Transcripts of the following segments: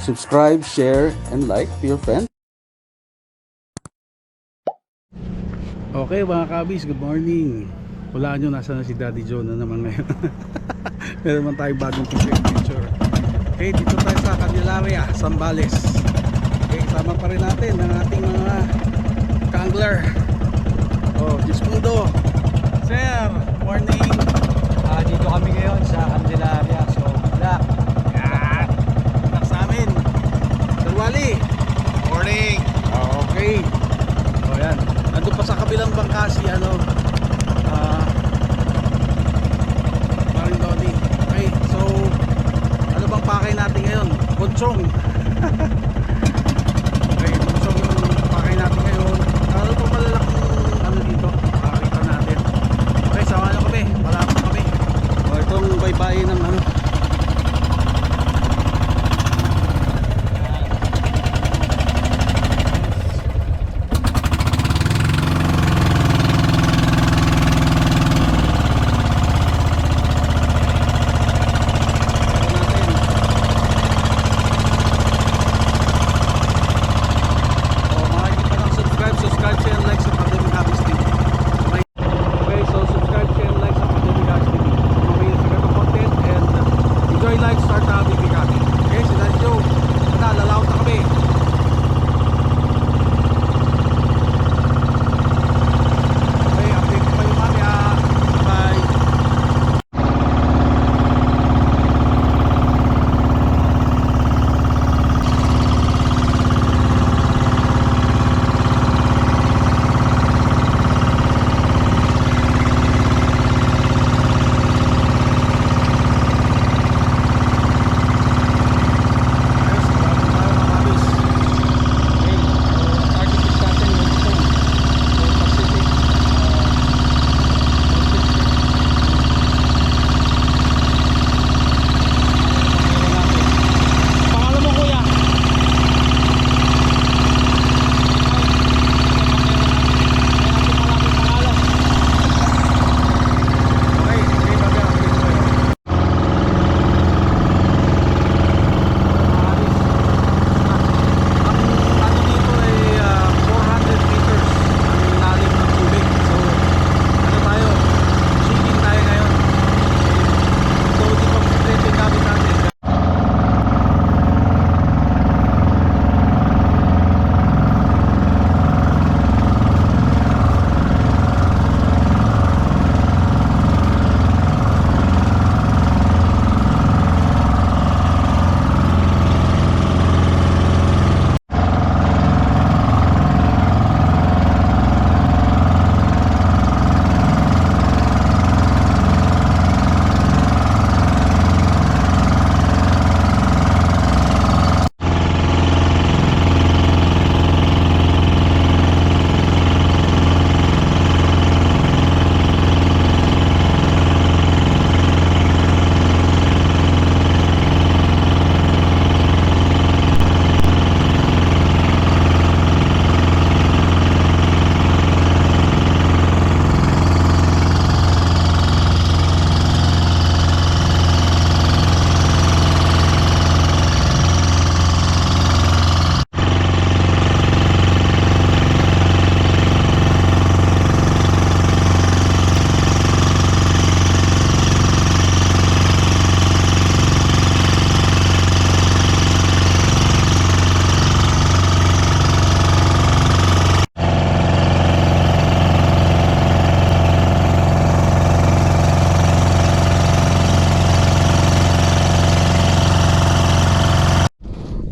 subscribe, share, and like to your friends. Okay mga kabis, good morning. Hulaan nyo nasa na si Daddy Joe na naman ngayon. Meron man tayong bagong picture. Okay, dito tayo sa Candelaria, Zambales. Okay, kasama pa rin natin ang ating mga ka-angler. Oh, Gismundo. Sir, morning. Dito kami ngayon sa Candelaria. So, black. Yan. Anak sa amin. Sir Wally. Morning! Okay. O yan. Nandun pa sa kabilang bangka si Maring Lodi. Okay, so ano bang pakay natin ngayon? Kutsong. Okay, kutsong yung pakay natin ngayon. Ano po malalaking ano dito? Makakita natin. Okay, samahan nyo kami. Malapit kami. O itong baybayin ng ano.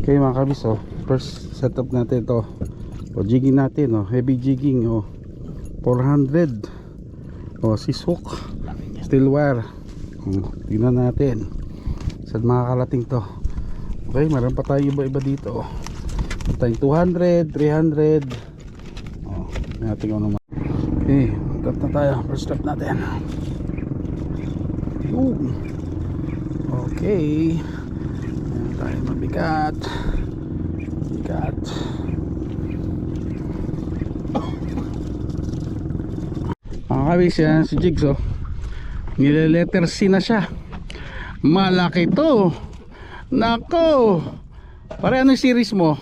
Okay mga kabis, first setup natin ito. Jigging natin, heavy jigging, 400. Sis hook, steel wire. Tingnan natin saan makakalating to. Okay, meron pa tayo iba-iba dito. Tayong 200, 300. Natin kung naman. Okay, tap na tayo. First step natin. Okay, ayan tayo, mabigat. Bigat. Mga kabis, yan si Jigs, nile-letter C na siya. Malaki to. Nako, Pare, ano yung series mo?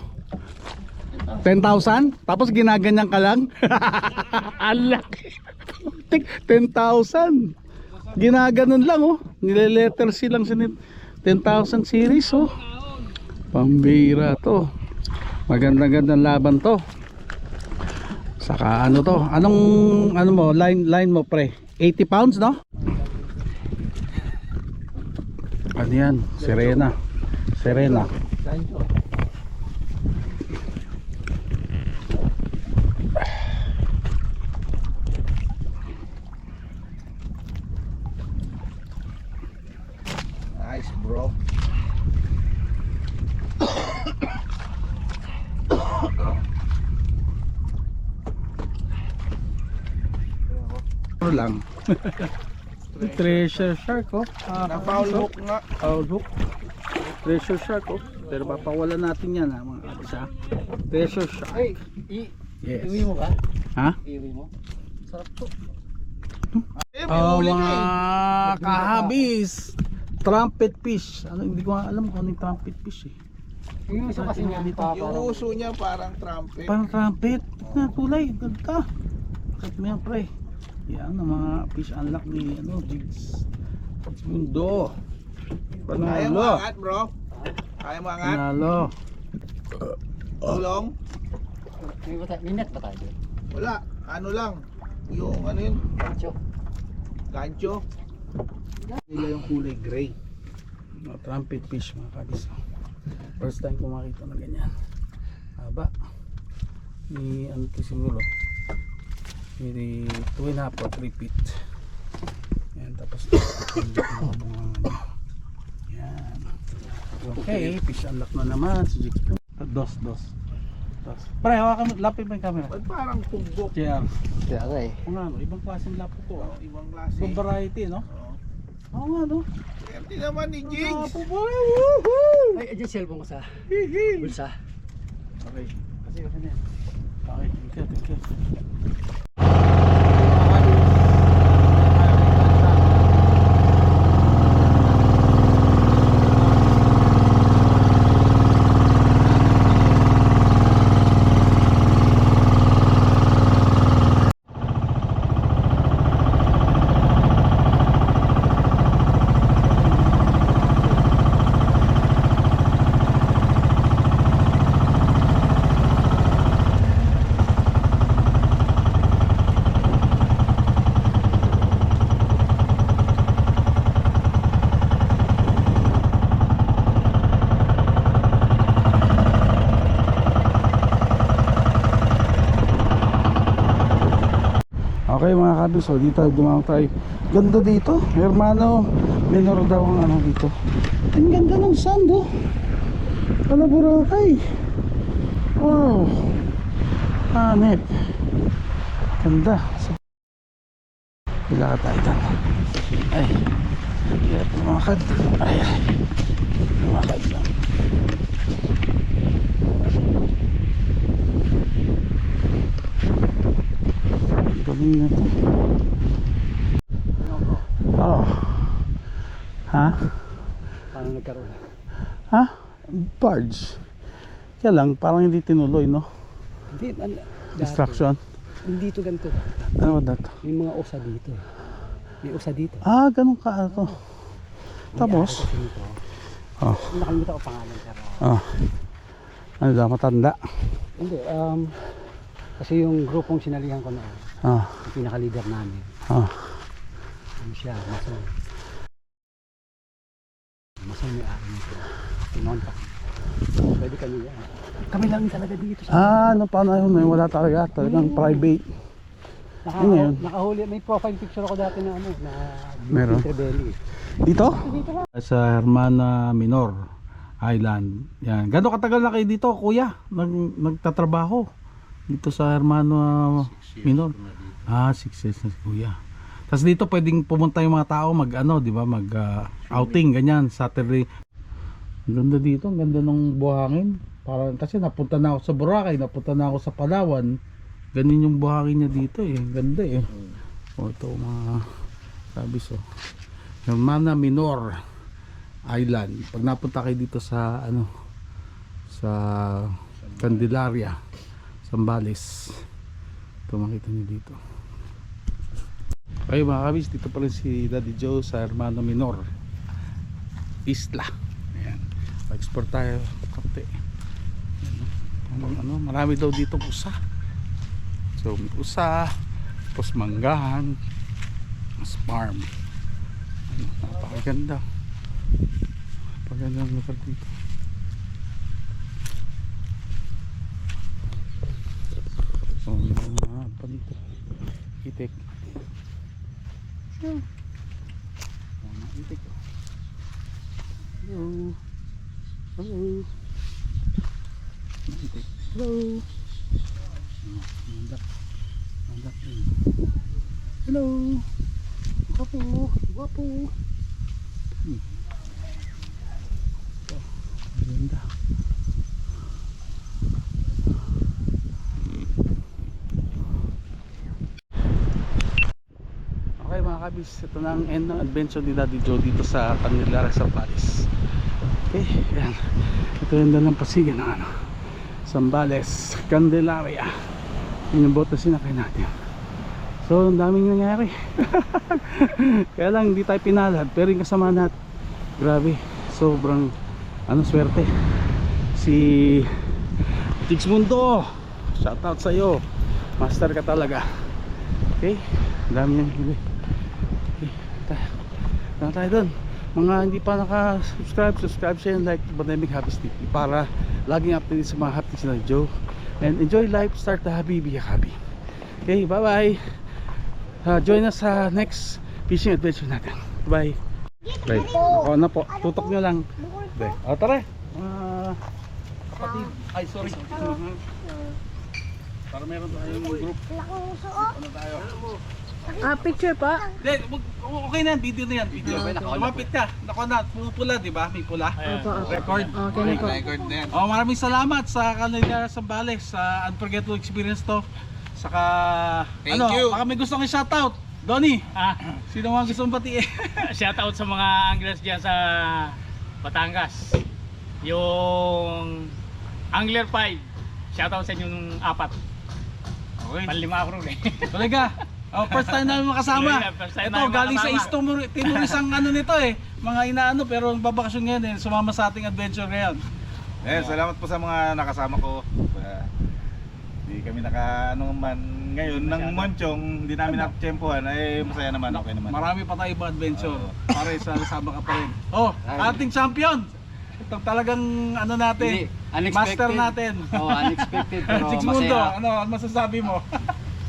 10,000? Tapos ginaganyan ka lang? Alaki. 10,000. Ginaganon lang oh. Nile-letter C lang sa 10,000 series oh. Pambira to. Magandang laban to. Saka ano to? Ano mo? Line mo pre? 80 pounds no? Ano yan? Serena. Nice bro. Ano lang. Treasure shark oh. Na-foul hook nga. Foul hook. Treasure shark oh. Pero papawalan natin yan ha mga kabis ha. Treasure shark. Ay, Yes. iwi mo ba? Ha? Iwi mo? Sarap to. Oh mga kahabis. Trumpet fish. Ano, hindi ko nga alam kung ano yung trumpet fish eh. Yung isa kasi niya dito. Yung uso niya parang trumpet. Parang trumpet. Na kulay. Ganda. Kat mo yan pre. Yan ang mga fish unlock ni ano, Jigs. Mundo. Kaya mo Panalo. angat bro? Kaya mo angat? Panalo. Tulong? May net ba tayo? Wala. Ano lang. Yung ano yun? Pancho. Gancho. Nila yung kulay gray. Mga trumpet fish mga kabis. First time ko makita na ganyan. Haba. Ni ano to siguro. Ni 2.5 or 3 feet. Yan tapos yan. Okay, fish unlock na naman si Jigs. Dos. Pre, hawakan mo, lapit mo yung camera. Ba't parang tumbok? JR. Kaya nga eh. Kung ano, ibang klaseng lapo to. Oh, ibang klase. Ibang variety, no? Oo. Oo nga, no? Empty naman ni Jigs. Lapo po, woohoo! Ay, dyan cellphone ko sa bulsa. Okay. Kasi yan. Okay, thank you. Okay mga kabis, so dito dumawag tayo. Ganda dito, hermano minor daw ang ano dito. Ang ganda ng sand oh. Wala Boracay. Wow. Hanep. Ganda. Bila ka tayo dyan. Ay. Hirap lumakad. Ay. Lumakad lang. Galing na to. Oh. Ha? Paano nagkaroon? Ha? Barge. Kaya lang, parang hindi tinuloy, no? Hindi, Distraction. Hindi to ganito. Ano ba dato? May mga usa dito eh. May usa dito. Ah, ganun ka ito. Tapos? Oh. Nakalimutan ko pangalan pero. Oh. Ano daw, matanda? Hindi, kasi yung grupong sinalihan ko noon, Ah. yung pinaka-leader namin, Ah. ano siya, Mason. Mason may ari nito. Pinonta. Pwede kami yan. Kami lang talaga dito sa Ano pa na yun? Wala talaga. Talagang private. Ngayon? nakahuli, may profile picture ako dati na ano, na Meron? Trebelli. Dito? Sa Hermana Minor Island. Yan. Gano'ng katagal na kayo dito, kuya? Nagtatrabaho dito sa Hermana Minor. 6 years na si kuya. Tapos dito pwedeng pumunta yung mga tao mag ano, di ba? Mag outing ganyan, Saturday. Ang ganda dito, ang ganda ng buhangin. Parang kasi napunta na ako sa Boracay, napunta na ako sa Palawan. Ganun yung buhangin niya dito eh. Ang ganda eh. O ito mga sabis oh. Hermana Minor Island. Pag napunta kayo dito sa ano sa Candelaria, Zambales. Ito makita nyo dito. Okay mga kabis, dito pa rin si Daddy Joe sa Hermano Minor Isla. Ayan. Pa-export tayo konti. Marami daw dito usa. So may usa, tapos manggahan, mas farm. Napakaganda. Napakaganda ang lugar dito. So mga panito, itik. Mga itik. Hello. Hello. Itik. Hello. Mandak. Mandak din. Hello. Guwapo. Guwapo. Ito. Ganda. Okay mga kabis, ito na ang end ng adventure ni Daddy Joe dito sa Candelaria, Zambales. Okay, yan. Ito yung dalang pasigan ng ano, Zambales, Candelaria. Yun yung boat na sinakay natin. So ang daming nangyari. Kaya lang hindi tayo pinalad, pero yung kasama natin, grabe, sobrang swerte. Si Jigs Mundo, shoutout sa'yo, master ka talaga. Okay, ang dami niyang huli. Okay, tayo doon. Mga hindi pa naka-subscribe, subscribe siya and like Bandemic Habits TV para laging updated sa mga happenings na Joe. And enjoy life, start the Habibi Habi. Okay, bye bye. Join us sa next fishing adventure natin. Bye. Bye. Ako na po, tutok nyo lang. Bye. Tara. Kapatid. Ay, sorry. Para meron tayong group. Ano tayo? Picture pa? Okay na yan, video na yan. Video. Lumapit ka. Nako na, pula, di ba? May pula. Record. Okay na po. Record na yan. Maraming salamat sa kanila sa Zambales, sa unforgettable experience to. Saka Thank you. baka may gustong i-shoutout. Donnie, sino mga gustong batiin? Shoutout sa mga anglers dyan sa Batangas. Yung Angler 5. Shoutout sa inyong 4. Okay. Panlima ako rin eh. Talaga. First time namin makasama. First time Ito, namin galing sa makasama. East Timor isang ano nito eh. Mga inaano, pero ang babakasyon ngayon eh. Sumama sa ating adventure ngayon. Salamat po sa mga nakasama ko. Hindi kami man ngayon ng Monchong, hindi namin natsyempohan ay masaya naman, okay naman. Marami pa tayo ibang adventure. Pare, sama ka pa rin. Ating champion. Ito talagang ano natin, master natin. Unexpected pero Jigs Mundo, masaya. ano masasabi mo?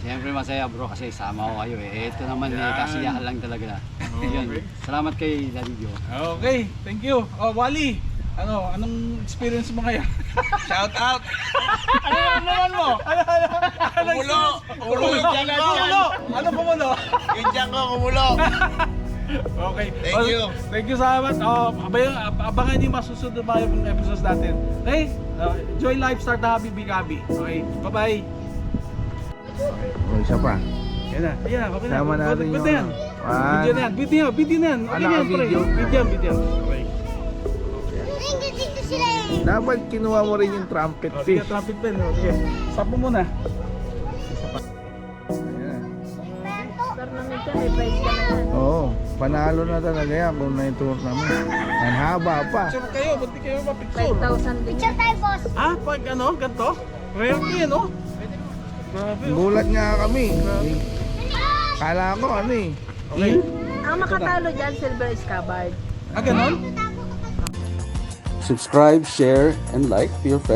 Siyempre masaya bro kasi sama ko kayo eh. Ito naman kasiyahan lang talaga. Yun. Salamat kay Daddy Joe. Okay, thank you. Wally, anong experience mo ngayon? Shout out! Ano naman mo? Kumulo! Kumulo yung dyan ko! Ano kumulo? Yung dyan ko, kumulo! Okay. Thank you. Thank you salamat. Abangan niyo masusunod na mga yung episodes natin. Okay? Enjoy life, start the Habibi Gabi. Okay, bye-bye. Isa pa. Yan na, okay na. Sama natin Good yung na yan. Video na yan, video na yan. Okay na yan, pre. Video. Okay. Dapat kinuha mo rin yung trumpet Sige, traffic pen. Okay. Stop mo muna. Tournament yan, may prize ka na yan. Oo, panalo na talaga yan kung na-tour namin. Ang haba pa. Picture kayo, ba't di kayo mapicture? 5,000 din. Picture tayo, boss. Pag ganito? Rarity yan, oh. Grabe, oh. Gulat nga kami. Kala ko eh. Okay. Ang makatalo dyan, silver is covered. Ganon? Subscribe, share, and like to your friends.